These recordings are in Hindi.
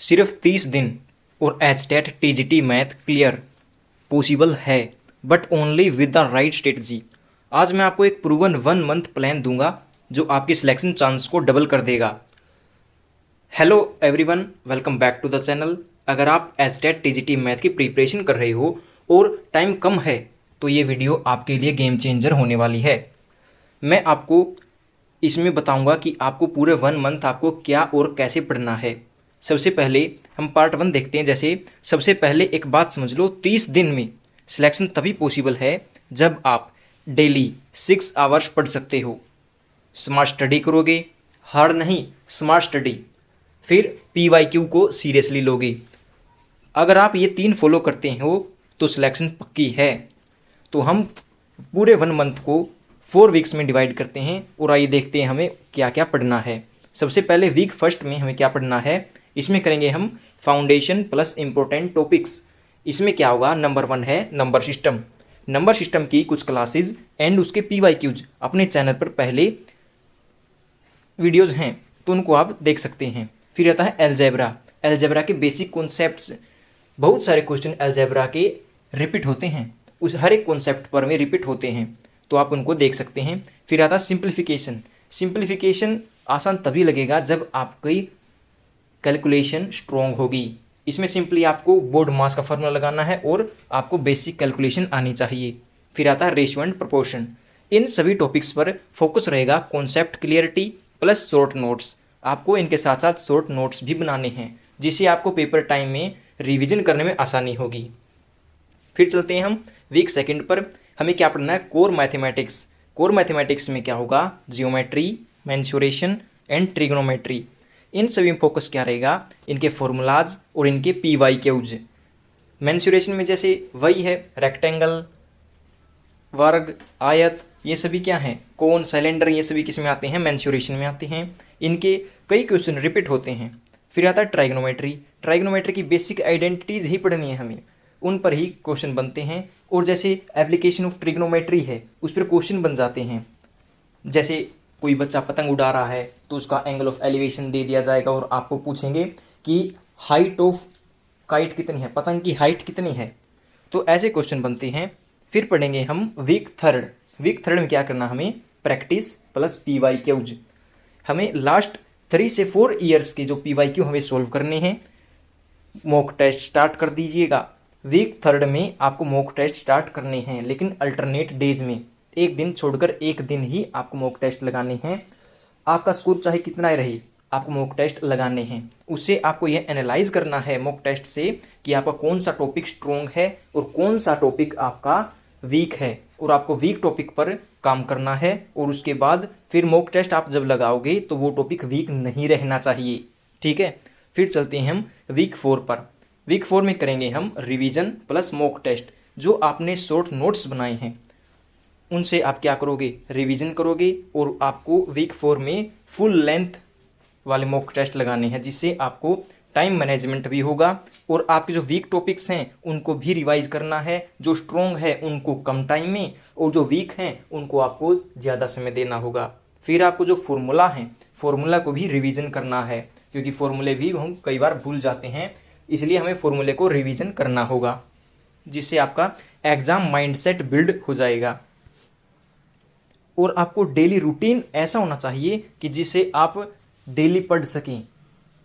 सिर्फ 30 दिन और HTET TGT math clear possible है, but only with the right strategy. आज मैं आपको एक प्रूवन 1 मंथ प्लान दूंगा जो आपकी सिलेक्शन चांस को डबल कर देगा। Hello everyone, welcome back to the channel. अगर आप एचटेट टीजीटी मैथ की प्रिपरेशन कर रहे हो और टाइम कम है तो ये वीडियो आपके लिए गेम चेंजर होने वाली है। मैं आपको इसमें बताऊंगा कि आपको पूरे 1 मंथ आपको क्या और कैसे पढ़ना है। सबसे पहले हम पार्ट 1 देखते हैं। जैसे सबसे पहले एक बात समझ लो, 30 दिन में सिलेक्शन तभी पॉसिबल है जब आप डेली 6 आवर्स पढ़ सकते हो। स्मार्ट स्टडी करोगे, हार्ड नहीं, स्मार्ट स्टडी। फिर पीवाईक्यू को सीरियसली लोगे। अगर आप ये 3 फॉलो करते हो तो सिलेक्शन पक्की है। तो हम पूरे 1 मंथ को 4 वीक्स में डिवाइड करते हैं और आइए देखते हैं हमें क्या क्या पढ़ना है। सबसे पहले वीक फर्स्ट में हमें क्या पढ़ना है, इसमें करेंगे हम फाउंडेशन प्लस इंपॉर्टेंट टॉपिक्स। इसमें क्या होगा, नंबर 1 है नंबर सिस्टम। नंबर सिस्टम की कुछ क्लासेस एंड उसके पीवाईक्यूज अपने चैनल पर पहले वीडियोज हैं तो उनको आप देख सकते हैं। फिर आता है एलजेब्रा। एलजेब्रा के बेसिक कॉन्सेप्ट्स, बहुत सारे क्वेश्चन एलजेब्रा के रिपीट होते हैं, उस हर एक कॉन्सेप्ट पर में रिपीट होते हैं तो आप उनको देख सकते हैं। फिर आता है सिंप्लीफिकेशन। सिंप्लीफिकेशन आसान तभी लगेगा जब आपकी कैलकुलेशन स्ट्रॉन्ग होगी। इसमें सिंपली आपको बोर्ड मास का फॉर्मूला लगाना है और आपको बेसिक कैलकुलेशन आनी चाहिए। फिर आता है रेशियो एंड प्रोपोर्शन। इन सभी टॉपिक्स पर फोकस रहेगा, concept clarity plus short notes. आपको इनके साथ साथ शॉर्ट नोट्स भी बनाने हैं जिससे आपको पेपर टाइम में रिविजन करने में आसानी होगी। फिर चलते हैं हम वीक सेकंड पर। हमें क्या पढ़ना है, कोर मैथमेटिक्स। कोर मैथमेटिक्स में क्या होगा, जियोमेट्री, मेंसुरेशन एंड ट्रिग्नोमेट्री। इन सभी में फोकस क्या रहेगा, इनके फॉर्मूलाज और इनके पीवाईक्यूज। मेंसुरेशन में जैसे वही है, रेक्टेंगल, वर्ग, आयत, ये सभी क्या हैं, कोन, सिलेंडर, ये सभी किस में आते हैं, मेंसुरेशन में आते हैं। इनके कई क्वेश्चन रिपीट होते हैं। फिर आता है ट्राइग्नोमेट्री। ट्राइग्नोमेट्री की बेसिक आइडेंटिटीज ही पढ़नी है हमें, उन पर ही क्वेश्चन बनते हैं। और जैसे एप्लीकेशन ऑफ ट्रिग्नोमेट्री है उस पर क्वेश्चन बन जाते हैं। जैसे कोई बच्चा पतंग उड़ा रहा है तो उसका एंगल ऑफ एलिवेशन दे दिया जाएगा और आपको पूछेंगे कि हाइट ऑफ काइट कितनी है, पतंग की हाइट कितनी है, तो ऐसे क्वेश्चन बनते हैं। फिर पढ़ेंगे हम वीक थर्ड। वीक थर्ड में क्या करना, हमें प्रैक्टिस प्लस पीवाईक्यूज। हमें लास्ट 3 से 4 ईयर्स के जो पीवाईक्यू हमें सोल्व करने हैं। मॉक टेस्ट स्टार्ट कर दीजिएगा। वीक थर्ड में आपको मॉक टेस्ट स्टार्ट करने हैं, लेकिन अल्टरनेट डेज में, एक दिन छोड़कर एक दिन ही आपको मॉक टेस्ट लगाने हैं। आपका स्कोर चाहे कितना ही रहे, आपको मॉक टेस्ट लगाने हैं। उससे आपको यह एनालाइज करना है मॉक टेस्ट से कि आपका कौन सा टॉपिक स्ट्रॉन्ग है और कौन सा टॉपिक आपका वीक है, और आपको वीक टॉपिक पर काम करना है। और उसके बाद फिर मॉक टेस्ट आप जब लगाओगे तो वो टॉपिक वीक नहीं रहना चाहिए, ठीक है। फिर चलते हैं हम वीक 4 पर। वीक 4 में करेंगे हम रिवीजन प्लस मॉक टेस्ट। जो आपने शॉर्ट नोट्स बनाए हैं उनसे आप क्या करोगे, रिवीजन करोगे, और आपको वीक 4 में फुल लेंथ वाले मॉक टेस्ट लगाने हैं जिससे आपको टाइम मैनेजमेंट भी होगा और आपके जो वीक टॉपिक्स हैं उनको भी रिवाइज करना है। जो स्ट्रॉन्ग है उनको कम टाइम में और जो वीक हैं उनको आपको ज़्यादा समय देना होगा। फिर आपको जो फॉर्मूला है, फॉर्मूला को भी रिवीजन करना है क्योंकि फॉर्मूले भी हम कई बार भूल जाते हैं, इसलिए हमें फॉर्मूले को रिवीजन करना होगा जिससे आपका एग्जाम माइंडसेट बिल्ड हो जाएगा। और आपको डेली रूटीन ऐसा होना चाहिए कि जिससे आप डेली पढ़ सकें।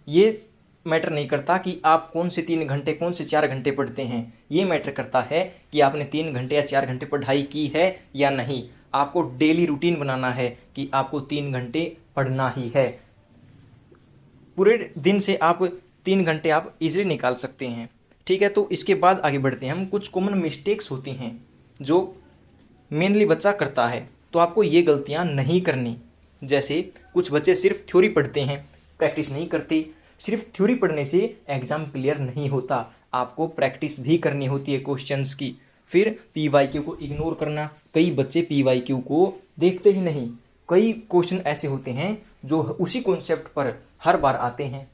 ये मैटर नहीं करता कि आप कौन से 3 घंटे कौन से 4 घंटे पढ़ते हैं, ये मैटर करता है कि आपने 3 घंटे या 4 घंटे पढ़ाई की है या नहीं। आपको डेली रूटीन बनाना है कि आपको 3 घंटे पढ़ना ही है। पूरे दिन से आप 3 घंटे आप इजीली निकाल सकते हैं, ठीक है। तो इसके बाद आगे बढ़ते हैं हम। कुछ कॉमन मिस्टेक्स होती हैं जो मेनली बच्चा करता है, तो आपको ये गलतियां नहीं करनी। जैसे कुछ बच्चे सिर्फ थ्योरी पढ़ते हैं, प्रैक्टिस नहीं करते। सिर्फ थ्योरी पढ़ने से एग्जाम क्लियर नहीं होता, आपको प्रैक्टिस भी करनी होती है क्वेश्चंस की। फिर पीवाईक्यू को इग्नोर करना, कई बच्चे पीवाईक्यू को देखते ही नहीं। कई क्वेश्चन ऐसे होते हैं जो उसी कॉन्सेप्ट पर हर बार आते हैं,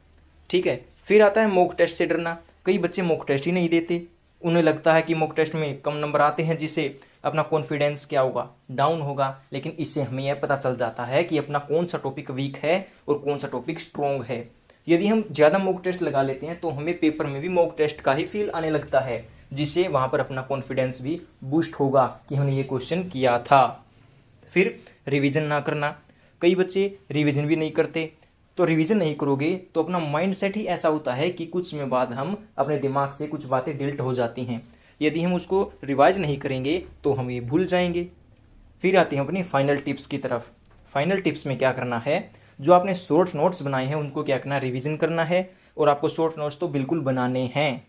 ठीक है। फिर आता है मॉक टेस्ट से डरना। कई बच्चे मॉक टेस्ट ही नहीं देते, उन्हें लगता है कि मॉक टेस्ट में कम नंबर आते हैं जिससे अपना कॉन्फिडेंस क्या होगा, डाउन होगा। लेकिन इससे हमें यह पता चल जाता है कि अपना कौन सा टॉपिक वीक है और कौन सा टॉपिक स्ट्रॉन्ग है। यदि हम ज़्यादा मॉक टेस्ट लगा लेते हैं तो हमें पेपर में भी मॉक टेस्ट का ही फील आने लगता है, जिससे वहाँ पर अपना कॉन्फिडेंस भी बूस्ट होगा कि हमने ये क्वेश्चन किया था। फिर रिवीजन ना करना, कई बच्चे रिवीजन भी नहीं करते। तो रिवीजन नहीं करोगे तो अपना माइंड सेट ही ऐसा होता है कि कुछ समय बाद हम अपने दिमाग से कुछ बातें डिलीट हो जाती हैं। यदि हम उसको रिवाइज नहीं करेंगे तो हम ये भूल जाएंगे। फिर आते हैं अपनी फाइनल टिप्स की तरफ। फाइनल टिप्स में क्या करना है, जो आपने शॉर्ट नोट्स बनाए हैं उनको क्या करना, रिवीजन करना है। और आपको शॉर्ट नोट्स तो बिल्कुल बनाने हैं।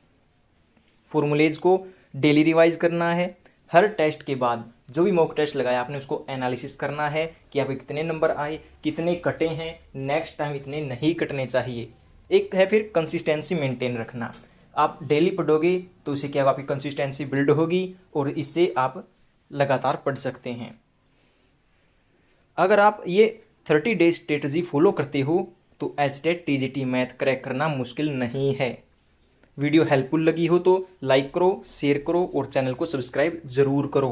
फॉर्मूलेज को डेली रिवाइज करना है। हर टेस्ट के बाद जो भी मॉक टेस्ट लगाया आपने उसको एनालिसिस करना है कि आपके कितने नंबर आए, कितने कटे हैं, नेक्स्ट टाइम इतने नहीं कटने चाहिए। एक है फिर कंसिस्टेंसी मेंटेन रखना। आप डेली पढ़ोगे तो उससे क्या होगा, आपकी कंसिस्टेंसी बिल्ड होगी और इससे आप लगातार पढ़ सकते हैं। अगर आप ये 30 डेज स्ट्रेटजी फॉलो करते हो तो एचटेट टीजीटी मैथ क्रैक करना मुश्किल नहीं है। वीडियो हेल्पफुल लगी हो तो लाइक करो, शेयर करो और चैनल को सब्सक्राइब जरूर करो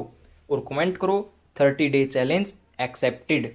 और कमेंट करो 30 डे चैलेंज एक्सेप्टेड।